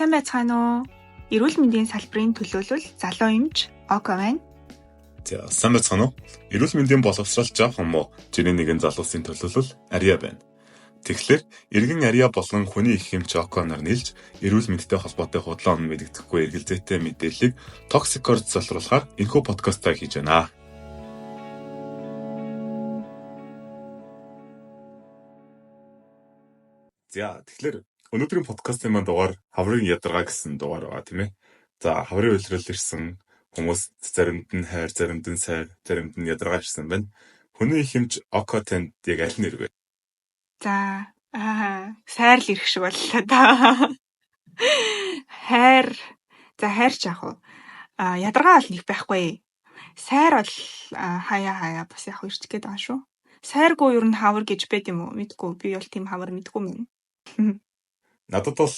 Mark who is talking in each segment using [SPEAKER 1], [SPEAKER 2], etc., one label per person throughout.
[SPEAKER 1] Сайн байцгаана уу? Эрүүл мэндийн салбарын төлөөлөл залуу эмч Око байна.
[SPEAKER 2] За, сайн байцгаана уу? Эрүүл мэндийн боловсрол жаахан муу жирийн нэгэн залуусын төлөөлөл Ария байна. Тэгэхээр иргэн Ария болон хүний их эмч Око нар нийлж эрүүл мэндтэй холбоотой худлаа онон мэддэхгүй эргэлзээтэй мэдээллийг токсикорд залруулахаар энэхүү подкастаа хийж байна. За, тэгэхээр өнөөдрийн подкастын маань дугаар хаврын ядаргаа гэсэн дугаар байгаа тийм ээ. За, хаврын үйлрэл ирсэн хүмүүс заримд нь хайр, заримд нь сайр, заримд нь ядаргаа ирсэн байна. Хүний их эмч Око танд яг аль нь ирвэ?
[SPEAKER 1] За, сайр л ирэх шиг боллоо да. Хайр. За, хайр ч яах вэ? Ядаргаа бол нэг байхгүй. Сайр бол хаяа бас яг ирчих гээд байгаа шүү. Сайргүй ер нь хавар гэж байд юм уу? Мэдгүй. Би бол тийм хавар мэдгүй мэн.
[SPEAKER 2] Надад бол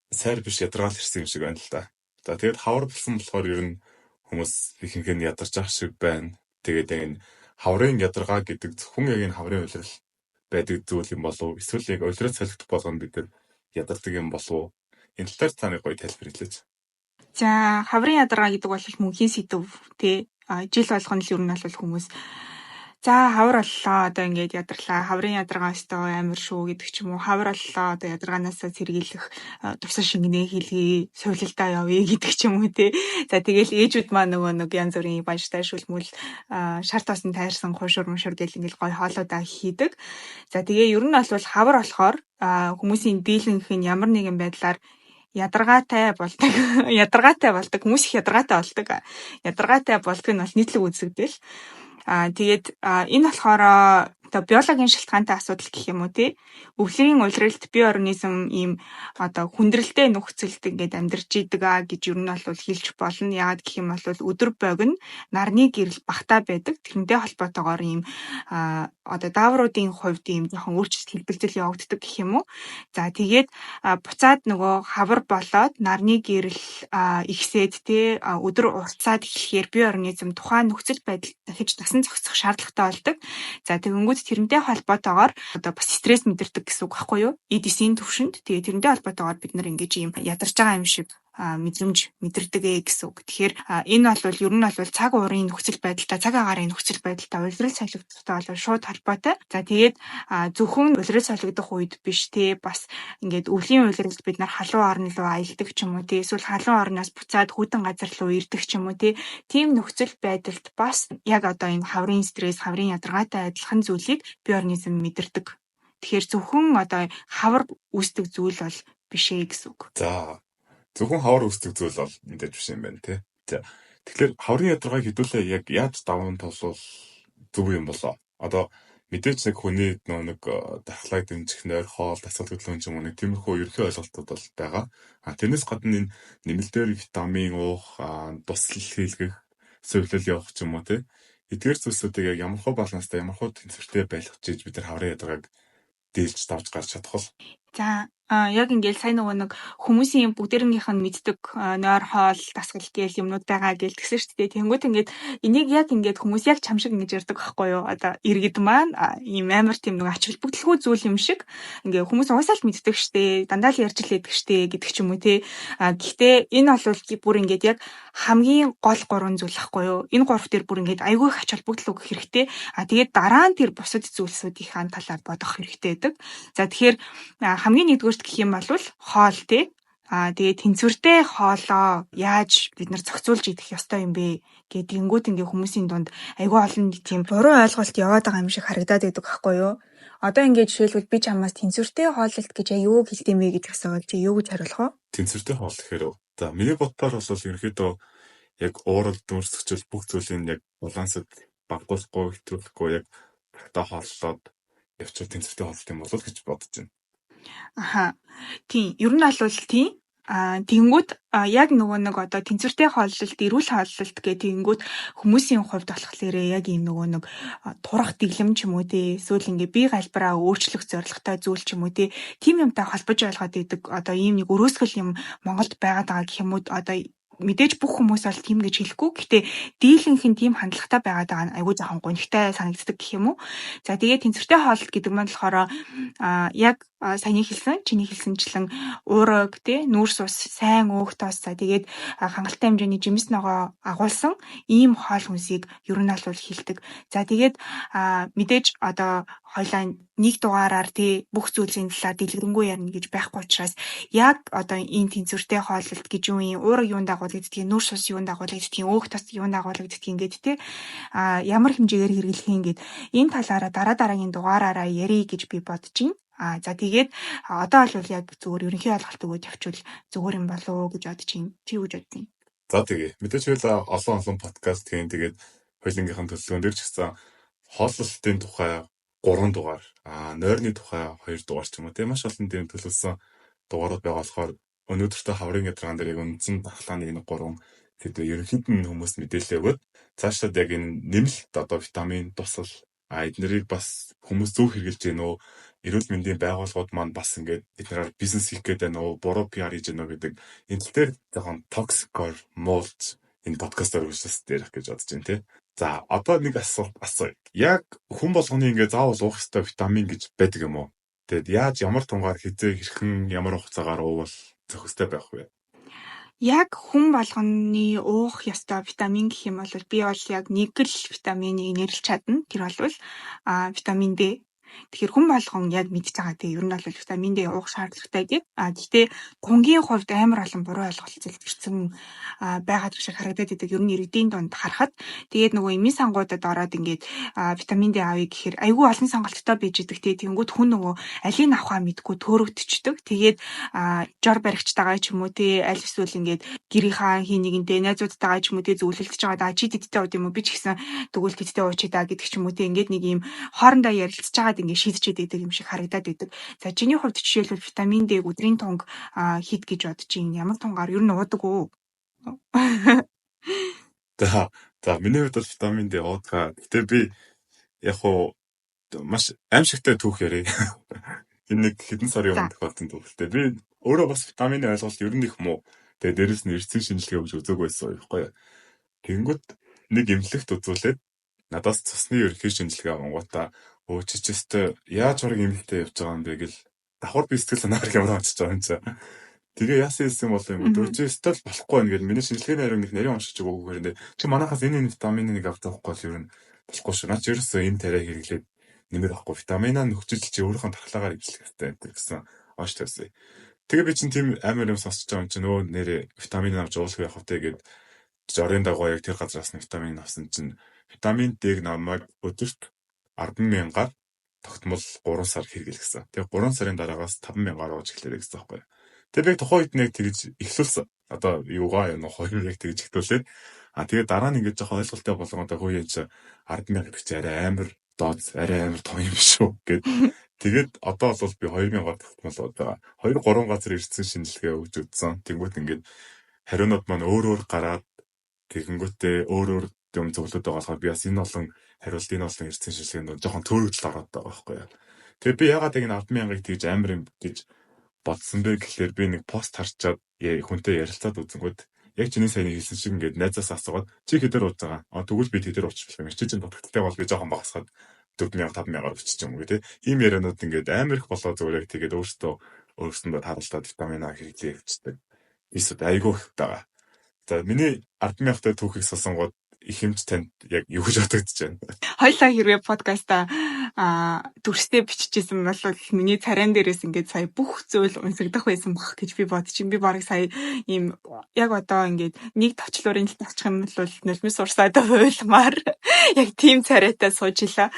[SPEAKER 2] сайр биш ядаргаа л ирсэн юм шиг байна л да. За, тэгээд хавар болсон болохоор ер нь хүмүүс ихэнх нь ядарч ах шиг байна. Тэгээд энэ хаврын ядаргаа гэдэг зөвхөн яг энэ хаврын үйлрэл байдаг зүйл юм болов? Эсвэл яг улирал солигдох болгоно бид нар ядардаг юм болов? Энэ талаар таны гоё тайлбар хэлээч.
[SPEAKER 1] За, хаврын ядаргаа гэдэг бол мөнхийн сэдв тий. Жил болгоно л ер нь бол хүмүүс за хавар боллоо одоо ингээд ядарлаа хаврын ядаргаа өстой амар шүү гэдэг ч юм уу хавар боллоо одоо ядаргаанаас сэргийлэх тусаа шингэнэ хийлгээ суйлалдаа явъя гэдэг ч юм уу тий. За тэгэл ээжүүд маань нөгөө нэг янз бүрийн баяртай шүлмөл шар тосн тайрсан хушуур мушуур гэл ингээд гоё хоолоодаа хийдэг. За тэгээ ер нь бол хавар болохоор хүмүүсийн дийлэнх нь ямар нэгэн байдлаар ядаргаатай болдог. Ядаргаатай болдог. Хүмүүс их ядаргаатай болдог. Ядаргаатай болдог нь бол нийтлэг үзэгдэл. Тэгээд энэ болохоор одоо биологийн шалтгаантай асуудал гэх юм уу тий. Өвлийн улиралд бие организм ийм одоо хүндрэлтэй нөхцөлд ингээд амьдарч идэг гэж ер нь бол хэлж болно. Яагаад гэх юм бол өдөр богино нарны гэрэл багтаа байдаг. Тэрнтэй холбоотойгоор ийм одоо даавруудын хувьд ийм жоохон өөрчлөлт хэлбэлзэл явагддаг гэх юм уу. За тэгээд буцаад нөгөө хавар болоод нарны гэрэл ихсээд тий өдөр уртсаад эхлэхээр бие организм тухайн нөхцөл байдалд дахиж насан зохицох шаардлагатай болдог. За тэгэнгүүт тэрнтэй холбоотойгоор одоо бас стресс мэдэрдэг гэсэн үг байхгүй юу? Эдисийн төвшөнд. Тэгээ тэрнтэй холбоотойгоор бид нар ингэж ийм ядарч байгаа юм шиг мэдрэмж мэдэрдэг гэсэн үг. Тэгэхээр энэ бол ер нь бол цаг уурын нөхцөл байдалтай, цаг агаарын нөхцөл байдалтай улирал солигдохтой бол шууд холбоотой. За тэгээд зөвхөн улирал солигдох үед биш те бас ингээд өвлийн улиралд бид нар халуун орн руу аялдаг ч юм уу те эсвэл халуун орноос буцаад хүйтэн газар руу ирдэг ч юм уу те тийм нөхцөл байдалд бас яг одоо энэ хаврын стресс, хаврын ядаргаатай адилхан зүйлийг бие организм мэдэрдэг. Тэгэхээр зөвхөн одоо хавар үүсдэг зүйл бол биш ээ гэсэн үг.
[SPEAKER 2] За, зөвхөн хавар үүсдэг зүйл бол мэдээж биш юм байна тий. За, тэгэхээр хаврын ядаргааг хэдүүлээ яг яаж даван туулвал зөв юм болоо? Одоо мэдээж нэг хүний нэг дархлааг дэмжих нойр хоол дасгал хөдөлгөөн ч юм уу нэг тиймэрхүү ерөнхий ойлголтууд бол байгаа. Тэрнээс гадна энэ нэмэлтээр витамин уух, туслал хийлгэх, сувлал явах ч юм уу тий. Эдгээр зүйлсүүдийг яг ямар хөө баланстай, ямар хөө тэнцвэртэй байлгах гэж бид нар хаврын ядаргааг дийлж давж гарч чадах бол.
[SPEAKER 1] За яг ингээд сайн нөгөө нэг хүмүүсийн бүгдээрнийх нь мэддэг нойр хоол дасгал гээл юмнууд байгаа гээл тэгсэн шүү дээ. Тэнгүүд ингээд энийг яг ингээд хүмүүс яг чам шиг ингэж ярьдаг байхгүй юу? Одоо иргэд маань ийм амар тийм нэг ач холбогдолгүй зүйл юм шиг ингээд хүмүүс уусаал мэддэг шүү дээ. Дандаа л ярьж лээдэг шүү дээ гэдэг ч юм уу тий. Гэхдээ энэ бол бүр ингээд яг хамгийн гол гурван зүйл ахгүй юу? Энэ гурав дээр бүр ингээд айгүй их ач холбогдол өгөх хэрэгтэй. Тэгээд дараа нь тэр бусад зүйлсүүдийн талаар бодох хэрэгтэй байдаг. За тэгэхээр хамгийн нэгдүгээр гэх юм бол хоол тий. Тэгээд тэнцвэртэй хоолоо яаж бид нар зохицуулж идэх ёстой юм бэ гэдгийгүүд ингээ хүмүүсийн дунд айгүй олон тийм буруу ойлголт яваад байгаа юм шиг харагдаад байдаг байхгүй юу? Одоо ингээ жишээлбэл би чамаас тэнцвэртэй хооллолт гэж юу хэлдэм бэ гэдэг асуулт чи юу гэж хариулах вэ?
[SPEAKER 2] Тэнцвэртэй хоол гэхээр за миний бодлоор бол ерөнхийдөө яг уурал дүрсгчл бүх зүйлийг яг балансад багтуулахгүй хэтрүүлэхгүй яг та хооллоод явчих тэнцвэртэй хооллолт юм болов гэж бодож байна.
[SPEAKER 1] Тийм. Ер нь бол тийм. Тэгэнгүүт яг нөгөө нэг одоо тэнцвэртэй хооллолт, эрүүл хооллолт гэх тэгэнгүүт хүмүүсийн хувьд болохоор яг ийм нөгөө нэг турах дэглэм ч юм уу тий эсвэл ингээ бие галбараа өөрчлөх зорилготой зүйл ч юм уу тий тийм юмтай холбож ойлгоод идэг одоо ийм нэг өрөөсгөл юм Монголд байгаад байгаа гэх юм уу одоо мэдээж бүх хүмүүс бол тийм гэж хэлэхгүй. Гэхдээ дийлэнх нь тийм хандлагатай байгаад байгаа нь айгүй жоохон гонигтай санагддаг гэх юм уу. За тэгээд тэнцвэртэй хооллолт гэдэг маань болохоор яг саяны хэлсэн, чиний хэлсэнчлэн уураг тий нүүрс ус сайн өөхтөөс за тэгээд хангалттай хэмжээний жимс ногоо агуулсан ийм хоол хүнсийг ер нь бол хилдэг. За тэгээд мэдээж одоо хоёлаа нэг дугаараар тий бүх зүйлийн талаар дэлгэрэнгүй ярина гэж байхгүй учраас яг одоо энэ тэнцвэртэй хооллолт гэж юу юм уураг юунд дагуулгддгийг, нүүрс ус юунд дагуулгддгийг, өөхтөөс юунд дагуулгддгийг ингээд тий ямар хэмжээгээр хэрэглэх юм гээд энэ талаараа дараагийн дугаараараа ярих гэж би бодож байна. За тэгээд одоо бол яг зүгээр ерөнхий ойлголт өгөөд явчвал зүгээр юм болов уу гэж бодож байна. Чи юу гэж боддیں۔
[SPEAKER 2] За тэгээ мэдээж байла олон подкаст хийн тэгээд хоёлынгийнхэн төлөвлөгөөн дээр ч гэсэн хооллолтын тухай 3 дугаар, нойрны тухай 2 дугаар ч юм уу тийм маш олон тийм төлөвлөсөн дугаарууд байгаа болохоор өнөөдөртөө хаврын ядаргаан дээр яг үндсэн дархлааны энэ 3 гэдэг ерөнхийд нь хүмүүс мэдээлэл өгөөд цаашдаа яг энэ нэмэлт одоо витамин тусал эднэрийг бас хүмүүс зөв хэрэгжилж гэнэ үү, эрүүл мэндийн байгууллагууд маань бас ингээд эднэрээр бизнес хийх гээд байна уу, буруу PR хийж гэнэ үү гэдэг энэ тал дээр жоохон токсикор муулж энэ подкастаар үгсээс дээрх гэж бодож байна тий. За одоо нэг асуулт асууя. Яг хүн болгоны ингээд заавал уух ёстой витамин гэж байдаг юм уу? Тэгэд яаж ямар тунгаар хизээ хэрхэн ямар хугацаагаар уувал зохистой байх вэ?
[SPEAKER 1] Яг хүн болгоны уух ёстой витамин гэх юм бол би бол яг нэг л витаминыг нэрлэж чадна. Тэр бол витамин D. Тэгэхээр хүн болгон яг мэдж байгаа тийм ер нь бол витамин D уух шаардлагатай гэдэг. Гэхдээ гунгийн хувьд амар олон буруу ойлголт зэлдэрсэн байгаад шиг харагдаад идэг. Ер нь иргэдийн дунд харахад тэгээд нөгөө эмийн сангуудад ороод ингээд витамин D авъя гэхээр айгүй олон сонголттой байж идэг. Тэгэнгүүт хүн нөгөө алийг авахаа мэдгүй төөрөгдчихдөг. Тэгээд жор баригчтайгаа ч юм уу тий аль эсвэл ингээд гэрийнхаа хин нэгэнтэй найзуудтайгаа ч юм уу тий зөвлөлдөж байгаа. Чи тэдтэй ууд юм уу би ч гэсэн тэгвэл тэдтэй уучи даа гэдэг ч юм уу тий ингээд нэг юм хоорондоо ярилцж байгаа ингээд шийдчихэд байдаг юм шиг харагдаад байдаг. За чиний хувьд жишээлбэл витамин D өдрийн тунг хит гэж бодож ин ямар тунгаар ер нь уудаг уу?
[SPEAKER 2] За миний хувьд бол витамин D уудаг. Гэтэ би яг хуу маш аимшигтай түүх ярив. Энэ нэг хэдэн сарын өмнө тохиолдсон түүхтэй. Би өөрөө бас витамины ойлголт ер нь их муу. Тэгээ дээрэс нь эрдэсийн шинжилгээ өгж үзээгүй байсан байхгүй. Тэнгүүт нэг эмнэлэгт үзүүлээд надаас цусны ерөнхий шинжилгээ авангуудаа чичээстэй яаж орог эмнэлэгтээ явж байгаа юм бэ гэл давхар би сэтгэл санаагаар ямар очиж байгаа юм чи. Тэгээ яасан юм бол юм дөөчөөстэй л болохгүй байна гэл миний шинжилгээний хариу нэг нарийн уншиж өгөөгүй хэрэг. Чи манайхаас энэ витамины нэг авдаг байхгүй л ер нь болохгүй шүү. Наач ерөөсөө энэ тариа хэрэглээд нэмэр авахгүй витаминаа нөхцөл чи өөрийнхөө тархлагаар эвслэх хэрэгтэй гэсэн оош тавьсан. Тэгээ би чинь тийм амар юм сонсож байгаа юм чи нөө нэрээ витамин авч уулах явах вэ гэд жорын дагуу яг тэр газраас нь витамин авсан чинь витамин D-г намайг өдөрт 10,000-аар тогтмол 3 сар хэрэглэсэн. Тэгээ 3 сарын дараагаас 5,000-аар ууж эхлэв гэсэн байхгүй. Тэгээ би тухайн үед нэг тэгж эхлүүлсэн. Одоо юугаа юм хоёр яг тэгж эхлүүлээд тэгээ дараа нь ингэж жоохон ойлголттой болгоодаа хөө яа чи 10,000 гэх чи арай амар дооц арай амар том юм шүү гэд тэгээд одоо бол би 2,000-аар тогтмол удаа 2-3 газар ирсэн шинжилгээ өгч үзсэн. Тэнгүүт ингээд хариунууд маань өөр гараад тэгэнгүүтээ өөр юм зөвлөд байгаа болохоор би бас энэ олон хариултын олон ирсэн шинжилгээнд жоохон төөрөгдөл ороод байгаа байхгүй яа. Тэгээд би ягаад яг энэ 10,000-ыг тэгж амар юм гэж бодсон бэ гэхлээр би нэг пост харчаад хүнтэй ярилцаад үзэнгүүт яг чиний сайн хэлсэн шиг ингээд найзаас асуугаад чи хэдэр ууж байгаа. Тэгвэл би тэдэр уучих юм. Чи чинь дутагдaltaй бол би жоохон багасгаад 4,000-5,000-аар өччих юм уу тий. Ийм ярианууд ингээд амар их болоо зүгээр яг тэгээд өөрсөндөө харалтаад витамин А хэрэглээ явчихдаг. Эсвэл айгүй их байгаа. За миний 10,000-тай түүхийг сонсонгууд их юмч танд яг юу гэж бодогдож байна.
[SPEAKER 1] Хоёлаа хэрвээ подкаста дүрстэй биччихсэн бол миний царайн дээрээс ингээд сая бүх зүйл унсагдах байсан бах гэж би бодчих. Би барыг сая ийм яг одоо ингээд нэг точлуурын л тавчих юм бол нулимс урсаад хуйлмаар яг тийм царайтай суужила.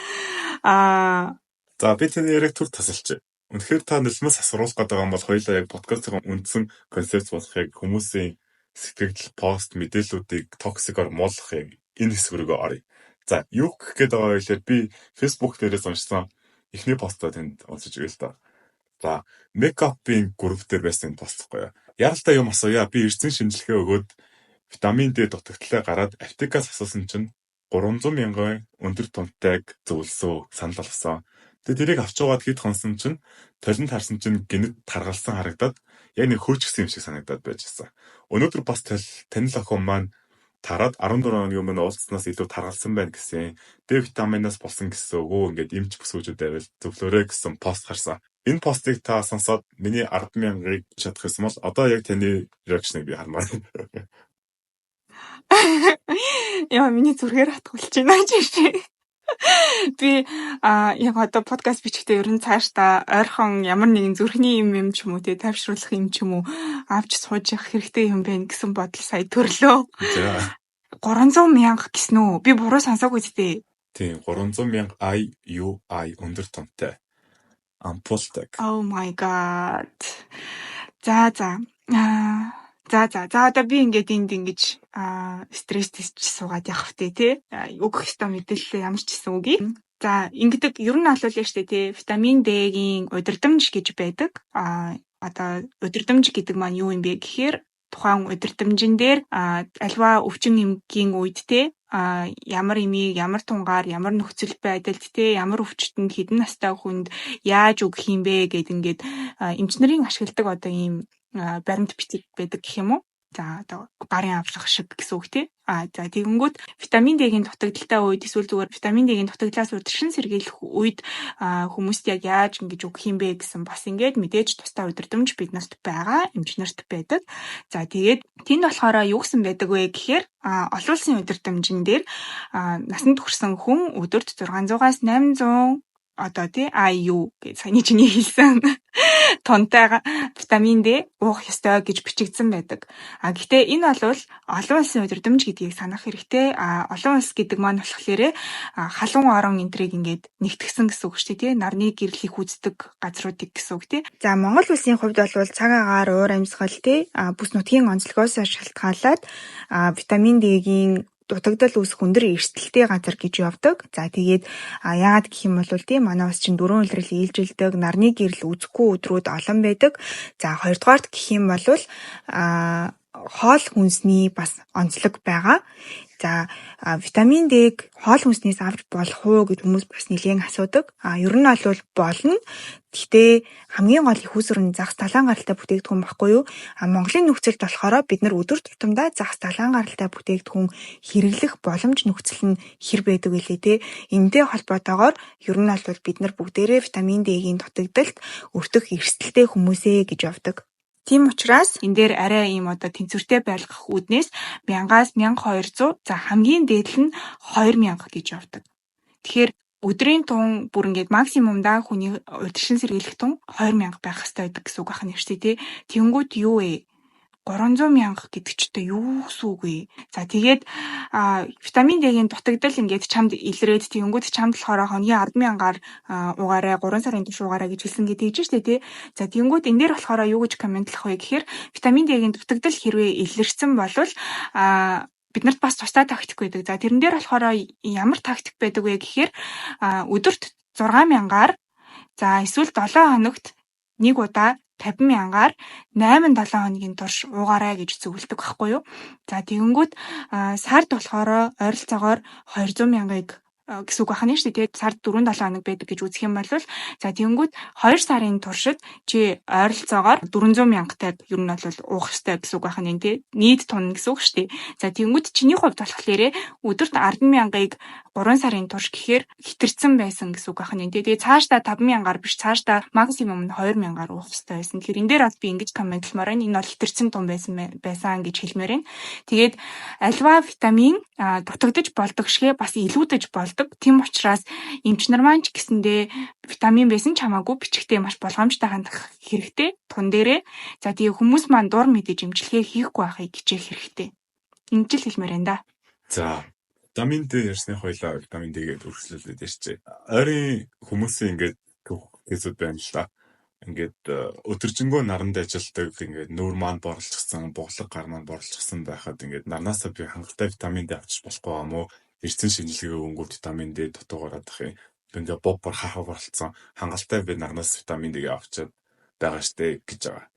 [SPEAKER 2] За би таны яриг түр тасалчих. Үнэхээр та нулимс асруулах гэдэг юм бол хоёлаа яг подкастын үндсэн концепт болох яг хүмүүсийн сэтгэл пост мэдээллүүдийг токсикор муулах яг энэ хэсэг рүү оръё. За юу гэх гээд байгаа вэ гэхээр би Facebook дээрээс уншсан эхний постоо тэнд уншиж өгье л доо. За мейкапын групп дээр байсан постхгүй юу. Яралтай юм асууя. Би эрдсэн шинжилгээ өгөөд витамин D дутагдлаа гараад аптекаас асуусан чинь 300,000 өндөр тунтайг зөвлөсөө санал болсон. Тэгээд тэрийг авч яваад хэд хонсон чинь толинд харсан чинь гинэд таргалсан харагдаад яг нэг хөөчгсөн юм шиг санагдаад байжсэн. Өнөөдөр бас танил охин маань тараад 14 хоногийн өмнө уулзснаас илүү таргалсан байна гэсэн. D витаминаас болсон гэсэн өгөө ингээд эмч бүсгүүчүүд байвал зөвлөөрэй гэсэн пост харсан. Энэ постыг та сонсоод миний 10,000-ыг чадах юм бол одоо яг таны реакшныг би хармаар байна.
[SPEAKER 1] Яа, миний зүрхээр хатгуулж байна жишээ. Би яг одоо подкаст бичихтэй ер нь цаашдаа ойрхон ямар нэгэн зүрхний юм ч юм уу те тайвшруулах юм ч юм уу авч сууж явах хэрэгтэй юм байна гэсэн бодол сая төрлөө.
[SPEAKER 2] За.
[SPEAKER 1] 300,000 гэсэн үү? Би буруу сонсоогүй зү.
[SPEAKER 2] Тийм 300,000 IUI өндөр томтой. Ампултаг.
[SPEAKER 1] Oh my god. За одоо би ингээд энд ингэж стресстэйч суугаад явах вэ те. Өгөх ёстой мэдээлэл ямар ч гэсэн үгүй. За ингэдэг ер нь алуулъя штэ те. Витамин D-гийн удирдамж гэж байдаг. Одоо удирдамж гэдэг маань юу юм бэ гэхээр тухайн удирдамжин дээр альва өвчин эмгийн үед те ямар имийг ямар тунгаар ямар нөхцөл байдалд те ямар өвчтөнд хэдэн настай хүнд яаж өгөх юм бэ гэд ингээд эмчнэрийн ашигладаг одоо ийм баримт бичиг байдаг гэх юм уу. За одоо гарын авлах шиг гэсэн үг тий. За тэгэнгүүт витамин D-гийн дутагдaltaй үед эсвэл зүгээр витамин D-гийн дутагдлаас удиршин сэргийлэх үед хүмүүст яг яаж ингэж өгөх юм бэ гэсэн бас ингээд мэдээж тусдаа удирдамж биднэрт байгаа, эмчнэрт байдаг. За тэгээд тэнд болохоор юу гэсэн байдаг вэ гэхээр олон улсын удирдамжин дээр насанд хүрсэн хүн өдөрт 600-аас 800 одоо тий IU гэж саяны чиний хэлсэн тонтой витамин D уух ёстой гэж бичигдсэн байдаг. Гэхдээ энэ бол олон улсын удирдамж гэдгийг санах хэрэгтэй. Олон улс гэдэг маань болохоор халуун орон энтрийг ингээд нэгтгсэн гэсэн үг шүү дээ, тий. Нарны гэрлийг үздэг газруудыг гэсэн үг, тий. За Монгол улсын хувьд бол цаг агаар, уур амьсгал, тий, бүс нутгийн онцлогоос шалтгаалаад витамин D-гийн дутагдал үүсэх өндөр эрсдэлтэй газар гэж явдаг. За тэгээд яагаад гэх юм бол тийм манай бас чинь 4 улирал ээлжилдэг, нарны гэрэл үзэхгүй өдрүүд олон байдаг. За хоёрдугаарт гэх юм бол хоол хүнсний бас онцлог байгаа. За витамин D-г хоол хүнснээс авч болох уу гэд хүмүүс бас нэлээд асуудаг. Ер нь бол болно. Гэхдээ хамгийн гол их усүр нь загас талаан гаралтай бүтээгдэхүүн баггүй юу? Монголын нөхцөлд болохоор бид нар өдөр тутамдаа загас талаан гаралтай бүтээгдэхүүн хэрэглэх боломж нөхцөл нь хэр байдаг вэ те? Энэтэй холбоотойгоор ер нь бол бид нар бүгдээрээ витамин D-гийн дутагдалт өртөх эрсдэлтэй хүмүүсээ гэж явдаг. Тийм учраас энэ дээр арай ийм одоо тэнцвэртэй байлгах үүднээс 1000-аас 1200 за хамгийн дээд нь 2000 гэж явдаг. Тэгэхээр өдрийн тун бүр ингээд максимумдаа хүний удиршин сэргийлэх тун 2000 байх хэрэгтэй байдаг гэсэн үг байна шүү дээ. Тэнгүүд юу вэ? 300,000 гэдэг ч одоо юу гэсэн үг вэ? За тэгээд витамин D-гийн дутагдал ингээд чамд илрээд тэнгүүд чамд болохоор хоногийн 10,000-аар угаарай 3 сарын турш угаарай гэж хэлсэн гэдэг чинь шүү дээ. За тэнгүүд энэ дээр болохоор юу гэж комментлах вэ гэхээр витамин D-гийн дутагдал хэрвээ илэрсэн болвол бид нарт бас тусдаа тактик байдаг. За тэрэн дээр болохоор ямар тактик байдаг вэ гэхээр өдөрт 6,000-аар за эсвэл 7 хоногт нэг удаа 50,000-аар 8-7 хоногийн турш уугаарай гэж зөвлөдөг байхгүй юу. За тэгэнгүүт сард болохоор ойролцоогоор 200,000-ыг гэсэн үг байна шүү дээ. Сард 4-7 хоног байдаг гэж үзэх юм бол за тэгэнгүүт 2 сарын туршид чи ойролцоогоор 400,000-тай ер нь бол уух ёстой гэсэн үг байна тий. Нийт тун гэсэн үг шүү дээ. За тэгэнгүүт чиний хувьд болохоор өдөрт 10,000-ыг 3 сарын турш гэхээр хитэрсэн байсан гэсэн үг байна тий. Тэгээ цаашдаа 5,000-аар биш цаашдаа максимум нь 2,000-аар уух ёстой байсан. Тэгэхээр энэ дээр бас би ингэж комментлмаар байна. Энэ бол хитэрсэн тун байсан гэж хэлмээр байна. Тэгээд альва витамин дутагдж болдог шигэ бас илүүдэж болдог. Тийм учраас эмч нар маань ч гэсэндээ витамин байсан ч хамаагүй бичгтээ маш болгоомжтой хандах хэрэгтэй. Тун дээрээ. За тэгээ хүмүүс маань дур мэдэж эмчилгээ хийхгүй байхыг хичээх хэрэгтэй. Энд ч л хэлмээр байна да.
[SPEAKER 2] За витамин D ярьсны хоёлаа витамин D-гээд өргөжлүүлээд ярьчих. Ойрын хүмүүсийн ингээд хэсүүд байна л да. Ингээд өдөржингөө наранд ажилтдаг ингээд нүүр маань борлцсон, буглаг гар маань борлцсон байхад ингээд нарнаасаа би хангалттай витамин D авчиж болохгүй юм уу? Эрчим шинжилгээ өнгөт витамин D дутуу гараад ах юм. Ингээд бор хахаа борлцсон. Хангалттай би нарнаас витамин D-г авчаад байгаа штэ гэж байгаа.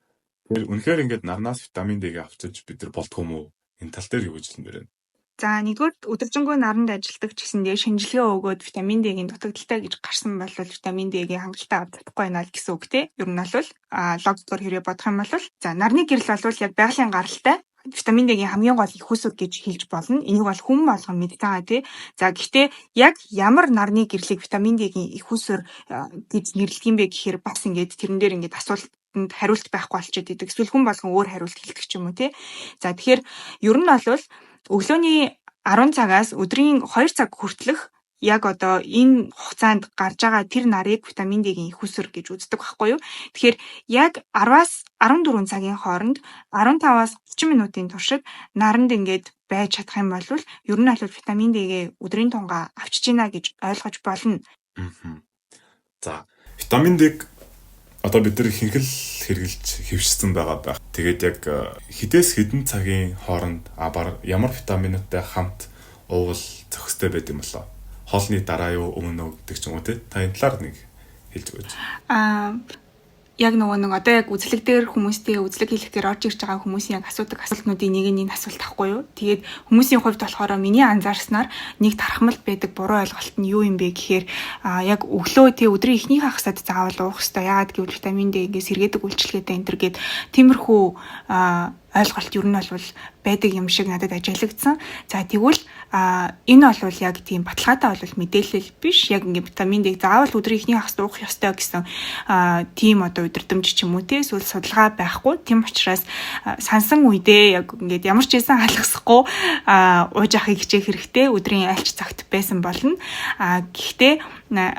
[SPEAKER 2] Тэгэхээр үнэхээр ингээд нарнаас витамин D-г авчиж бид нар болдгоо юм уу? Энэ тал дээр юу гэж хэлмээр байна?
[SPEAKER 1] За нэгдүгээр өдөржингөө наранд ажилтдаг ч гэсэндээ шинжилгээ өгөөд витамин D-гийн дутагдaltaй гэж гарсан бол витамин D-гийн хангалттай авч чадахгүй байна гэсэн үг тий. Ер нь бол логикоор хэрэг бодох юм бол за нарны гэрэл бол яг байгалийн гаралтай витамин D-гийн хамгийн гол их усүр гэж хэлж болно. Энийг бол хүн болгон мэддэг байгаа тий. За гэхдээ яг ямар нарны гэрлийг витамин D-гийн их усүр гэж нэрлэдэг юм бэ гэхээр бас ингээд тэрэн дээр ингээд асуултанд хариулт байхгүй болчиход идэг. Эсвэл хүн болгон өөр хариулт хэлдэг ч юм уу тий. За тэгэхээр ер нь бол өглөөний 10 цагаас өдрийн 2 цаг хүртэлх яг одоо энэ хугацаанд гарч байгаа тэр нарыг витамин D-гийн их усүр гэж үздэг байхгүй юу? Тэгэхээр яг 10-аас 14 цагийн хооронд 15-аас 30 минутын туршид наранд ингээд байж чадах юм бол ер нь бол витамин D-гээ өдрийн тунгаа авчиж гинэ гэж ойлгож болно.
[SPEAKER 2] За, витамин D-г одоо бид нар хинхэл хэрглэж хэвшсэн байгаа байх. Тэгээд яг хідээс хідэн цагийн хооронд ямар витаминуудтай хамт уувал зохистой байд юм болоо. Хоолны дараа юу өмнө гэдэг ч юм уу те. Та энэ талаар нэг хэлж өгөөч.
[SPEAKER 1] Яг нөгөө одоо яг үзлэг дээр хүмүүстэй үзлэг хийх гээр орж ирж байгаа хүмүүсийн яг асуудаг асуултнуудын нэг нь энэ асуулт тахгүй юу. Тэгээд хүмүүсийн хувьд болохоор миний анзаарснаар нэг тархамал байдаг буруу ойлголт нь юу юм бэ гэхээр яг өглөө тий өдрийн эхнийх хагасад заавал уух хэрэгтэй. Яагаад гэвэл витамин D ингээс сэргээдэг үйлчлэгээтэй энэ төр гээд тиймэрхүү ойлголт ер нь бол байдаг юм шиг надад ажиглагдсан. За тэгвэл энэ бол яг тийм баталгаатай бол мэдээлэл биш. Яг ингээд витамин D заавал өдрийн эхний хагас уух ёстой гэсэн тийм одоо удирдамж ч юм уу те эсвэл судалгаа байхгүй. Тийм учраас сансан үедээ яг ингээд ямар ч байсан халахсахгүй ууж ахыг хичээх хэрэгтэй. Өдрийн альч цагт байсан болно. Гэхдээ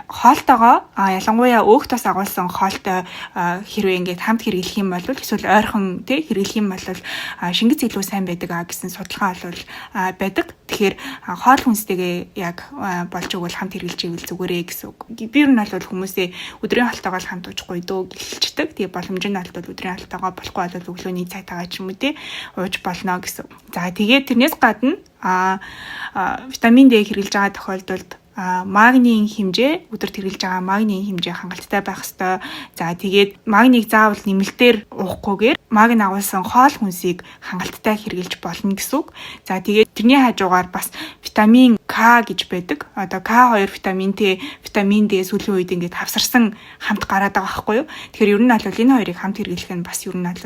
[SPEAKER 1] хоолтойгоо ялангуяа өөхтөөс агуулсан хоолтой хэрвээ ингээд хамт хэрэглэх юм бол эсвэл ойрхон те хэрэглэх юм бол шингэц илүү сайн байдаг гэсэн судалгаа бол байдаг. Тэгэхээр хоол хүнстэйгээ яг болж өгвөл хамт хэрэглэж ивэл зүгээрээ гэсэн үг. Би ер нь бол хүмүүсээ өдрийн хоолтойгоо хамт уухгүй дөө гэлчдэг. Тэгээ боломж нь бол өдрийн хоолтойгоо болохгүй бол өглөөний цайтайгаа ч юм уу те ууж болно гэсэн. За тэгээд тэрнээс гадна витамин D хэрэглэж байгаа тохиолдолд магнийн хэмжээ өдөрт хэрэглэж байгаа магнийн хэмжээ хангалттай байх ёстой. За тэгээд магнийг заавал нэмэлтээр уухгүйгээр магний агуулсан хоол хүнсийг хангалттай хэрэглэж болно гэсэн үг. За тэгээд тэрний хажуугаар бас витамин К гэж байдаг. Одоо К2 витамин Т, витамин D сүүлийн үед ингээд хавсарсан хамт гараад байгаа байхгүй юу? Тэгэхээр ер нь бол энэ хоёрыг хамт хэрэглэх нь бас ер нь бол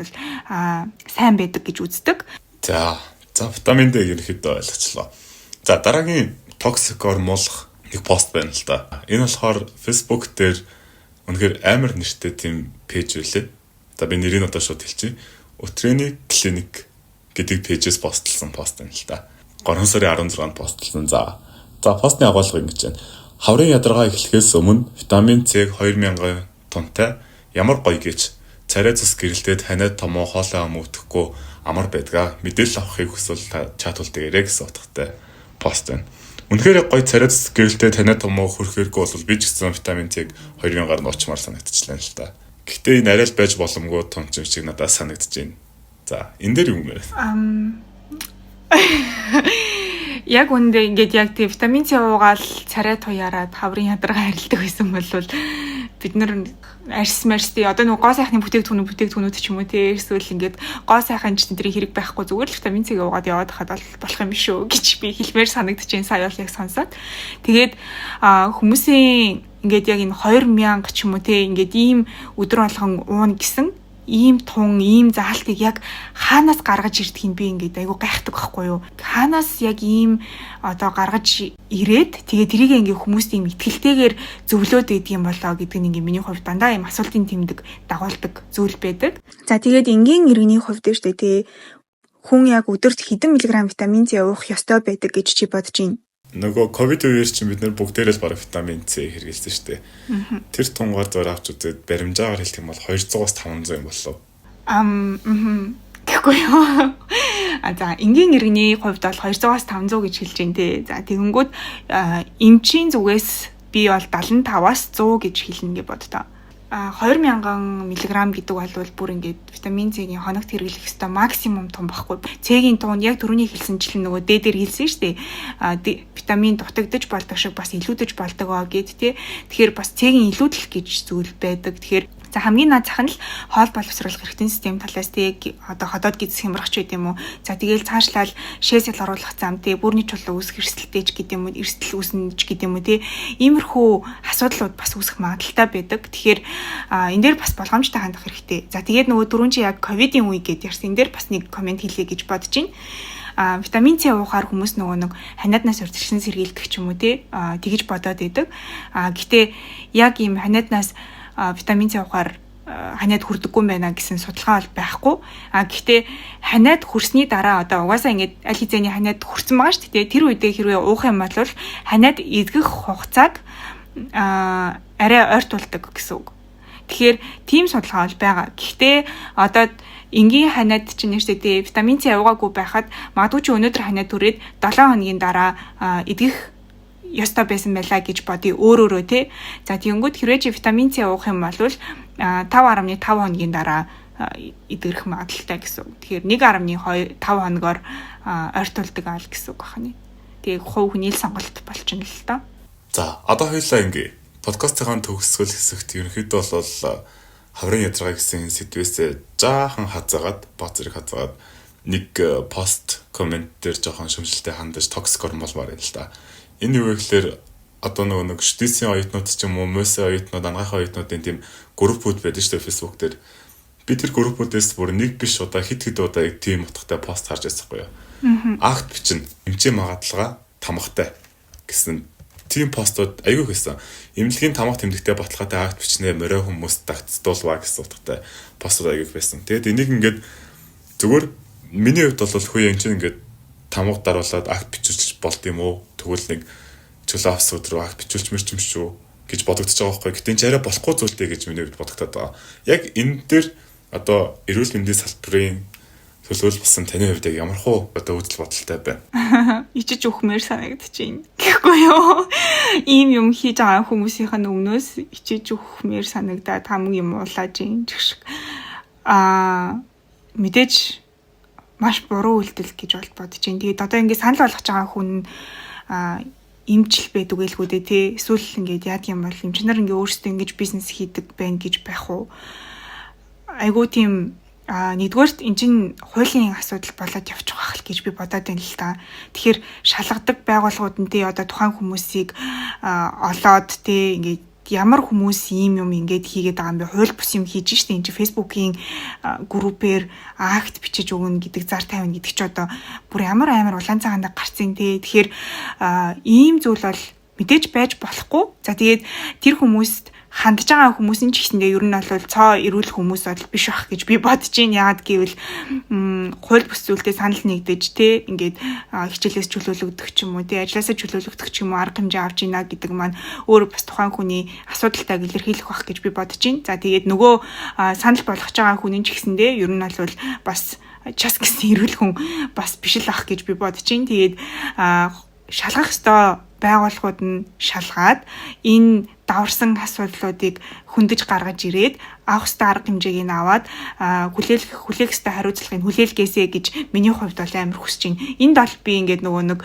[SPEAKER 1] сайн байдаг гэж үздэг.
[SPEAKER 2] За витамин D ерөнхийдөө ойлгочлоо. За дараагийн токсик гормолох нэг пост байна л да. Энэ болохоор Facebook дээр үнэхээр амар нэртэй тийм пэйж үлээ. За би нэрийг одоо шууд хэлчихье. Өтрээний клиник гэдэг пэйжээс постлсан пост байна л да. 3 сарын 16-нд постлсан. За постны агуулга ингэж байна. Хаврын ядаргаа эхлэхээс өмнө витамин C 2000 тонтой ямар гоё гэж царай цус гэрэлтээд ханиад томоо хоолоо амуухгүй амар байдгаа. Мэдээлэл авахыг хүсвэл чат үлдээгээрэй гэсэн утгатай пост байна. Үнэхээр гоё царай цус гэрэлтээ таниад томоо хөрөхөргүй бол би ч гэсэн витамин C-г 2000-аар нуучмаар санагдчихлаа л та. Гэхдээ энэ арай л байж боломгүй том ч шиг надад санагдаж байна. За энэ дээр юу юм бэ?
[SPEAKER 1] Яг үндэ ингээд яг тийм витамин C уугаал царай туяараад хаврын ядаргаа харилдаг байсан бол бид нар арьс одоо нөгөө гоо сайхны бүтээгдэхүүнүүд ч юм уу те эсвэл ингээд гоо сайхан ч тэдний хэрэг байхгүй зүгээр л витамин C уугаад яваад хахад болох юм биш үү гэж би хэлмээр санагдаж байна сая бол яг сонсоод. Тэгээд хүмүүсийн ингээд яг энэ 2000 ч юм уу те ингээд ийм өдөр болгон уун гэсэн ийм тун ийм заалтыг яг хаанаас гаргаж ирдэг юм би ингээд айгу гайхдаг байхгүй юу. Хаанаас яг ийм одоо гаргаж ирээд тэгээ тэрийг ингээд хүмүүст ийм итгэлтэйгээр зөвлөөд идэг юм болоо гэдэг нь ингээд миний хувьд дандаа ийм асуултын тэмдэг дагуулдаг зүйл байдаг. За тэгээд энгийн иргэний хувьд шүү дээ тий хүн яг өдөрт хэдэн миллиграмм витамин C уух ёстой байдаг гэж чи бодож байна?
[SPEAKER 2] Нөгөө ковид үеэр чинь бид нар бүгдээрээ л бараг витамин C хэрэглэсэн шүү дээ. Тэр тунгаар зөөр авч үзээд баримжаагаар хэлэх юм бол 200-аас 500 юм болов. Тэгэхгүй
[SPEAKER 1] юу. За энгийн иргэний хувьд бол 200-аас 500 гэж хэлж байна те. За тэгэнгүүт эмчийн зүгээс би бол 75-аас 100 гэж хэлнэ гэж боддоо. 2000 мг гэдэг бол бүр ингээд витамин C-ийн хоногт хэрэглэх ёстой максимум тун баггүй. C-ийн тун яг түрүүний хэлсэнчлэн нөгөө D дээр хэлсэн шүү дээ. Витамин дутагдж болдог шиг бас илүүдэж болдог гэд тий. Тэгэхээр бас C-ийн илүүдлэх гэж зүйл байдаг. Тэгэхээр За хамгийн наад зах нь л хоол боловсруулах эрхтэн систем талаас тий одоо ходоод гизэх хямрагч байд юм уу. За тэгээл цаашлал шээсэл оруулах зам тий бүрний чулуу үүсэх эрсдэлтэйч гэдэг юм уу, эрсдэл үүснэж гэдэг юм уу тий. Иймэрхүү асуудлууд бас үүсэх магадaltaй байдаг. Тэгэхээр энэ дээр бас болгоомжтой хандах хэрэгтэй. За тэгээд нөгөө түрүүн чи яг ковидын үе гэдээ ярьсан. Энэ дээр бас нэг комент хэлье гэж бодож байна. Витамин С уухаар хүмүүс нөгөө нэг ханиаднаас урьдчилан сэргийлдэг ч юм уу тий тэгэж бодоод идэг. Гэтээ яг ийм ханиаднаас витамин С уухаар ханиад хүрдэггүй юм байна гэсэн судалгаа бол байхгүй. Гэхдээ ханиад хүрсний дараа одоо угаасаа ингээд аль хэзээний ханиад хүрсэн байгаа шүү дээ. Тэр үедээ хэрвээ уух юм бол ханиад эдгэх хугацааг арай ойртуулдаг гэсэн үг. Тэгэхээр тийм судалгаа бол байгаа. Гэхдээ одоо энгийн ханиад чинь нэрсэдээ витамин С яваагүй байхад магадгүй чи өнөөдөр ханиад түрээд 7 хоногийн дараа эдгэх ёстой байсан байлаа гэж бодъё өөрөөрөө тий. За тэгэнгүүт хэрвээ чи витамин С уух юм бол 5.5 хоногийн дараа эдгэрэх магадaltaй гэсэн үг. Тэгэхээр 1.5 хоногоор ойртуулдаг аал гэсэн үг байна. Тэгээ хувь хүний сонголт болчихно л та.
[SPEAKER 2] За одоо хоёулаа ингээ подкастын төгсгөл хэсэгт ерөнхийдөө бол хаврын ядаргаа гэсэн сэдвээс жаахан хазаагаад бац зэрэг хазаагаад нэг пост коммент дээр жоохон шөмжлөлтэй хандаж токсик ормолмаар юм л та. Энэ юу вэ гэхээр одоо нэг штисийн оюутнууд ч юм уу, мөсийн оюутнууд, ангахын оюутнуудын тийм группүүд байдаг шүү дээ Facebook дээр. Би тэр группүүдээс бүр нэг биш удаа хит удаа тийм утгатай пост харж байсахгүй юу. Акт бичин эмчээ магадлага тамгатай гэсэн тийм постууд айгүй гэсэн. Эмнэлгийн тамга тэмдэгтэй баталгаатай акт бичнээ морой хүмүүст дагцдуулваа гэсэн утгатай постууд айгүй байсан. Тэгээд энийг ингээд зүгээр миний хувьд бол хөөе энэ чинь ингээд тамга даруулаад акт бичүүлж болд юм уу? Тэгвэл нэг чулуу авс өдрөө акт бичүүлж мэрч юм шүү гэж бодогдож байгаа байхгүй. Гэтэ энэ ч арай болохгүй зүйлтэй гэж миний хувьд бодогдоод байгаа. Яг энэ дээр одоо эрүүл мэндийн салбарын төлөөлөл басан таны хувьд яг ямар хуу одоо үзэл бодолтой байна?
[SPEAKER 1] Ичиж өгмээр санагдчихээн. Гэхгүй юу? Ийм юм хийж байгаа хүмүүсийнх нь өмнөөс ичиж өгмээр санагдаад хамгийн юм уулааж юм ч шиг. Мэдээж маш буруу үйлдэл гэж бодож байна. Тэгээд одоо ингээд санал болгож байгаа хүн имжил байдаг байлгүй дээ тий. Эсвэл ингээд яад юм бол эмчнэр ингээд өөрсдөө ингэж бизнес хийдэг байна гэж байх уу? Айгуу тийм нэгдүгээрт эн чинь хуулийн асуудал болоод явчих واخ л гэж би бодоод байна л та. Тэгэхээр шалгадаг байгууллагууд нь тий одоо тухайн хүмүүсийг олоод тий ингээд ямар хүмүүс ийм юм ингээд хийгээд байгаа юм бэ? Хууль бус юм хийж штэ энэ Facebook-ийн группээр акт бичиж өгнө гэдэг зар тавина гэдэг чи одоо бүр ямар амар улаан цагаанд гарцیں۔ Тий. Тэгэхээр ийм зүйл бол мэдээж байж болохгүй. За тэгээд тэр хүмүүст хандж байгаа хүмүүс нь ч гэсэндээ ер нь бол цоо эрүүл хүмүүс бол биш байх гэж би бодож байна. Яагаад гэвэл хууль бус зүйлдээ санал нэгдэж те ингээд хичээлээс чөлөөлөгдөх ч юм уу те ажилласаа чөлөөлөгдөх ч юм уу арга хэмжээ авч ийна гэдэг маань өөр бас тухайн хүний асуудалтайг илэрхийлэх байх гэж би бодож байна. За тэгээд нөгөө санал болгож байгаа хүн нь ч гэсэндээ ер нь бол бас час гэсэн эрүүл хүн бас биш л ах гэж би бодож байна. Тэгээд шалгах ёстой байгууллагууд нь шалгаад энэ даварсан асуудлуудыг хөндөж гаргаж ирээд авах ёстой арга хэмжээг нь аваад хүлээх ёстой хариуцлагыг хүлээлгээсэй гэж миний хувьд бол амар хүсэж байна. Энд бол би ингээд нөгөө нэг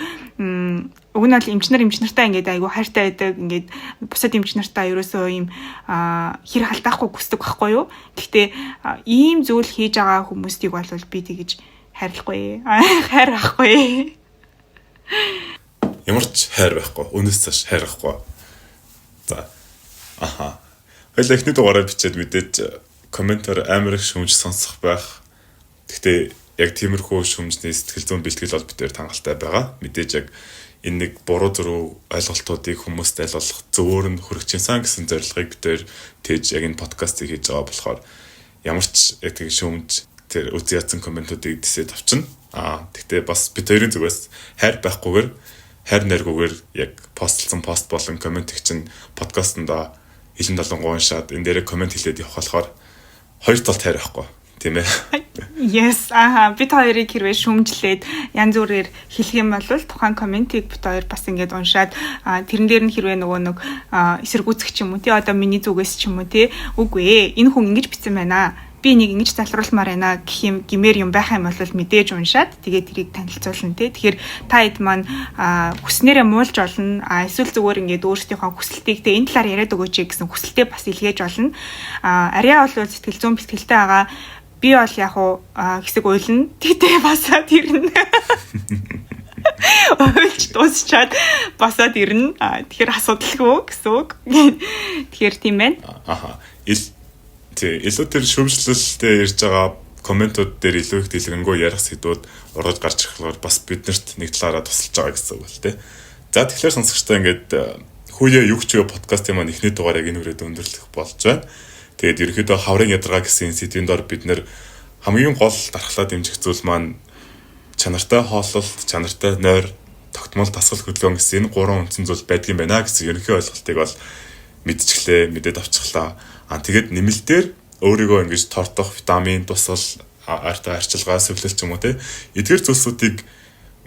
[SPEAKER 1] уг нь бол эмчнэртэй ингээд айгу хайртай байдаг ингээд бусад эмчнэртэй ерөөсөө ийм хэр халдаахгүй хүсдэг байхгүй юу. Гэхдээ ийм зүйл хийж байгаа хүмүүстийг бол би тэгэж хайрлахгүй. Хайр ахгүй.
[SPEAKER 2] Ямар ч хайр байхгүй. Өнөөс цааш хайрахгүй. За. Хоёул эхний дугаараа бичээд мэдээж комментаар амар их шүмж сонсох байх. Гэхдээ яг тиймэрхүү шүмжний сэтгэл зүйн бэлтгэл бол бид тангалтай байгаа. Мэдээж яг энэ нэг буруу зөрүү ойлголтуудыг хүмүүст айлуулах зөвөр нь хүрэгчинсан гэсэн зорилгыг бид тээж яг энэ подкастыг хийж байгаа болохоор ямар ч яг тийм шүмж тэр үзий ядсан комментуудыг дисэд авчна. Гэхдээ бас бид хоёрын зүгээс хайр байхгүйгээр хайр нэргүйгээр яг постлсан пост болон комментиг чинь подкастнда хилэн долонгоо уншаад энэ дээр коммент хэлээд явах болохоор хоёр талд хайр байхгүй тийм ээ.
[SPEAKER 1] Yes, бид хоёрыг хэрвээ шүмжлээд янз бүрээр хэлэх юм бол тухайн комментиг бид хоёр бас ингээд уншаад тэрэн дээр нь хэрвээ нөгөө нэг эсэргүүцэх ч юм уу тий одоо миний зүгээс ч юм уу тий үгүй ээ энэ хүн ингэж бичсэн байна би нэг ингэж залруулмаар байна гэх юм гэмээр юм байх юм бол мэдээж уншаад тэгээд тэрийг танилцуулна те. Тэгэхээр та хэд маань хүснээрээ муулж олно. Эсвэл зүгээр ингээд өөрсдийнхөө хүсэлтийг те энэ талаар яриад өгөөч гэсэн хүсэлтээ бас илгээж олно. Арьяа бол сэтгэл зүйн бэлтгэлтэй байгаа. Би бол яг хэсэг уйлна. Тэгтээ басаад ирнэ. Ойлж дуусчаад басаад ирнэ. Тэгэхээр асуудалгүй гэсэн үг. Тэгэхээр тийм байна.
[SPEAKER 2] Илүү тэр шүүмжлэлтэй ирж байгаа комментууд дээр илүү их дэлгэрэнгүй ярих сэдвүүд ургаж гарч ирэхээр бас биднэрт нэг талаараа тусалж байгаа гэсэн үг л тий. За тэгэхээр сонсогчдоо ингээд хүүе юу ч подкастын маань эхний дугаарыг энэ хүрээд өндөрлөх болж байна. Тэгээд ерөөхдөө хаврын ядаргаа гэсэн сэдвийн дор бид нэр хамгийн гол дархлаа дэмжих зүйл маань чанартай хооллолт, чанартай нойр, тогтмол дасгал хөдөлгөөн гэсэн энэ гурван үндсэн зүйл байдгийн байна гэсэн ерөнхий ойлголтыг бол мэдчихлээ, мэдээд авчихлаа. Тэгээд нэмэлтээр өөрийгөө ингэж тортох витамин, тусал, арчилгаа, сэвлэл ч юм уу те. Эдгээр зүйлсүүдийг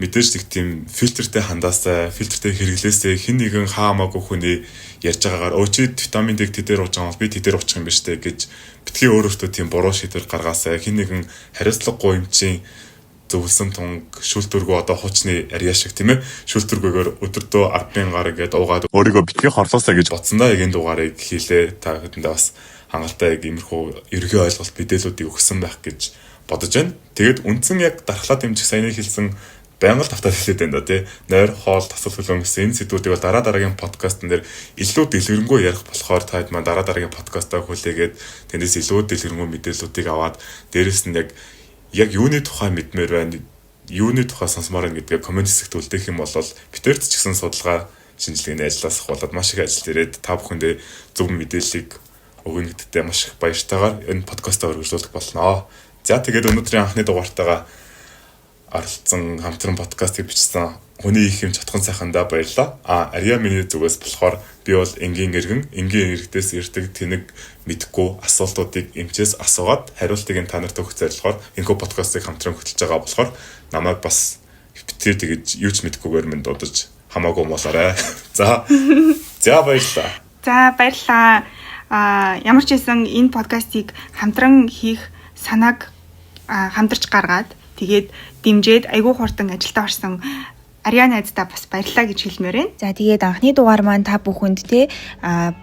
[SPEAKER 2] мэдээж нэг тийм фильтртэй хандаасаа, фильтртэй хэрэглээсээ хэн нэгэн хаамаагүй хүний ярьж байгаагаар чи витамин D тэдээр ууж байгаа бол би тэдээр уучих юм биш те гэж битгий өөрөөсөө тийм буруу шийдвэр гаргаасаа хэн нэгэн хариуцлагагүй юм чинь зөвлөсөн тунг шүүлтүргөө одоо хуучны арьяа шиг тийм ээ шүүлтүргөөр өдөртөө 10,000 гар ингээд уугаад өөрийгөө битгий хорлоосаа гэж бодсондоо яг энэ дугаарыг хийлээ та хэдэндээ бас хангалттай яг иймэрхүү ерөнхий ойлголт мэдээлүүдийг өгсөн байх гэж бодож байна. Тэгээд үндсэн яг дархлаа дэмжих саяны хэлсэн байнга тавтаад хэлээд байна да тий. Нойр, хоол, тасал хөлөөн гэсэн энэ сэдвүүдийг бол дараагийн подкастн дээр илүү дэлгэрэнгүй ярих болохоор та хэд маань дараагийн подкастаа хүлээгээд тэндээс илүү дэлгэрэнгүй мэдээллүүдийг аваад дээрэс нь яг юуны тухай мэдмээр байна, юуны тухай сонсомоор байна гэдгээ комент хэсэгт үлдээх юм бол битэрт ч гэсэн судалгаа шинжилгээний ажлаас ахуулаад маш их ажил ирээд та бүхэндээ зөв мэдээллийг өгнө гэдэгт маш их баяртайгаар энэ подкастаа өргөжлүүлэх болно. За тэгээд өнөөдрийн анхны дугаартайгаа оролцсон хамтран подкастыг бичсэн хүний их юм чатхан сайхандаа баярлалаа. Арьяа миний зүгээс болохоор би бол энгийн иргэдээс ирдэг тэнэг мэдхгүй асуултуудыг эмчээс асуугаад хариултыг нь та нарт өгөх зорилгоор энэхүү подкастыг хамтран хөтлөж байгаа болохоор намайг бас битэр тэгэж юу ч мэдхгүйгээр минь дуудаж хамаагүй болоорой. За баярлалаа.
[SPEAKER 1] За баярлалаа. Ямар ч байсан энэ подкастыг хамтран хийх санааг хамтарч гаргаад тэгээд дэмжиж айгүй хурдан ажилдаа орсон Арьяа найздаа бас баярлалаа гэж хэлмээр байна. За тэгээд анхны дугаар маань та бүхэнд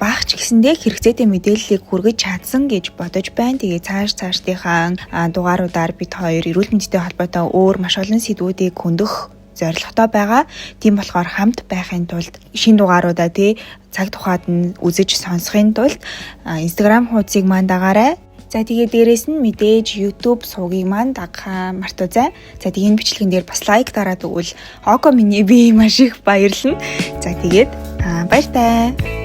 [SPEAKER 1] баах ч гэсэндээ хэрэгцээтэй мэдээллийг хүргэж чадсан гэж бодож байна. Тэгээд цаашдынхаа дугааруудаар бид хоёр эрүүл мэндтэй холбоотой өөр маш олон сэдвүүдийг хөндөх зорилготой байгаа. Тийм болохоор хамт байхын тулд шинэ дугааруудаа цаг тухайд нь үзэж сонсохын тулд Instagram хуудсыг маань дагаарай. За тэгээд дээрэс нь мэдээж YouTube сувгийг маань дагахаа мартаоцай. За тэгээд энэ бичлэгэн дээр бас лайк дараад өгвөл Око миний би маш их баярлна. За тэгээд баяртай.